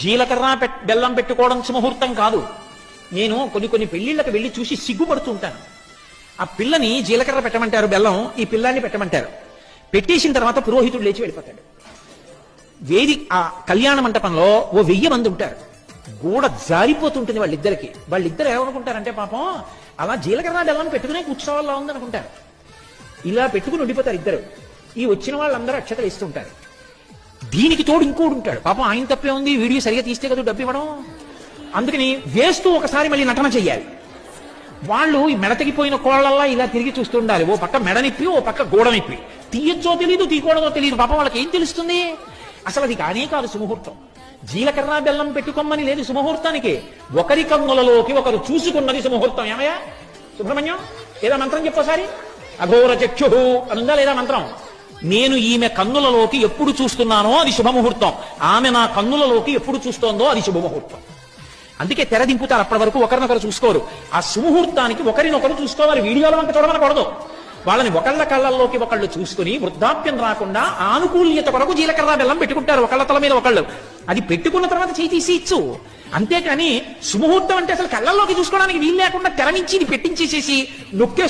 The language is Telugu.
జీలకర్ర బెల్లం పెట్టుకోవడం సుముహూర్తం కాదు. నేను కొన్ని పెళ్లిళ్ళకి వెళ్ళి చూసి సిగ్గుపడుతుంటాను. ఆ పిల్లని జీలకర్ర పెట్టమంటారు, బెల్లం ఈ పిల్లాన్ని పెట్టమంటారు. పెట్టేసిన తర్వాత పురోహితుడు లేచి వెళ్ళిపోతాడు. ఆ కళ్యాణ మంటపంలో 1000 మంది ఉంటారు. గోడ జారిపోతుంటుంది వాళ్ళిద్దరికి. వాళ్ళిద్దరు ఏమనుకుంటారంటే పాపం అలా జీలకర్ర బెల్లం పెట్టుకునే కూర్చోవాలా ఉందనుకుంటారు. ఇలా పెట్టుకుని ఉండిపోతారు ఇద్దరు. ఈ వచ్చిన వాళ్ళందరూ అక్షతలు ఇస్తుంటారు. దీనికి తోడు ఇంకోడు ఉంటాడు. పాపం ఆయన తప్పే ఉంది, వీడియో సరిగా తీస్తే కదా డబ్బు ఇవ్వడం. అందుకని వేస్తూ ఒకసారి మళ్ళీ నటన చెయ్యాలి. వాళ్ళు ఈ మెడతగిపోయిన కోళ్ళల్లా ఇలా తిరిగి చూస్తుండాలి. ఓ పక్క మెడనిప్పి, ఓ పక్క గోడనిప్పి. తీయచ్చో తెలియదు, తీయకూడదో తెలియదు. పాపం వాళ్ళకి ఏం తెలుస్తుంది? అసలు అది కానే కాదు సుముహూర్తం. జీలకర్ర బెల్లం పెట్టుకోమని లేదు సుముహూర్తానికి. ఒకరి కన్నులలోకి ఒకరు చూసుకున్నది సుముహూర్తం. ఏమయ్యా సుబ్రహ్మణ్యం, లేదా మంత్రం చెప్పోసారి. అఘోర చక్షు అనుందా లేదా మంత్రం? నేను ఈమె కన్నులలోకి ఎప్పుడు చూస్తున్నానో అది శుభముహూర్తం. ఆమె నా కన్నులలోకి ఎప్పుడు చూస్తోందో అది శుభముహూర్తం. అందుకే తెర దింపుతారు. అప్పటి వరకు ఒకరినొకరు చూసుకోరు. ఆ సుముహూర్తానికి ఒకరినొకరు చూసుకోవాలి. వీడియోల వంక చూడమనకూడదు. వాళ్ళని ఒకళ్ళ కళ్ళల్లోకి ఒకళ్ళు చూసుకుని వృద్ధాప్యం రాకుండా ఆనుకూల్యత కొరకు జీలకర్ర బెల్లం పెట్టుకుంటారు ఒకళ్ళ తల మీద ఒకళ్ళు. అది పెట్టుకున్న తర్వాత చేయి తీసి ఇచ్చు. అంతేకాని సుముహూర్తం అంటే అసలు కళ్ళల్లోకి చూసుకోవడానికి వీలు లేకుండా తెర నుంచి పెట్టించేసేసి నొక్కే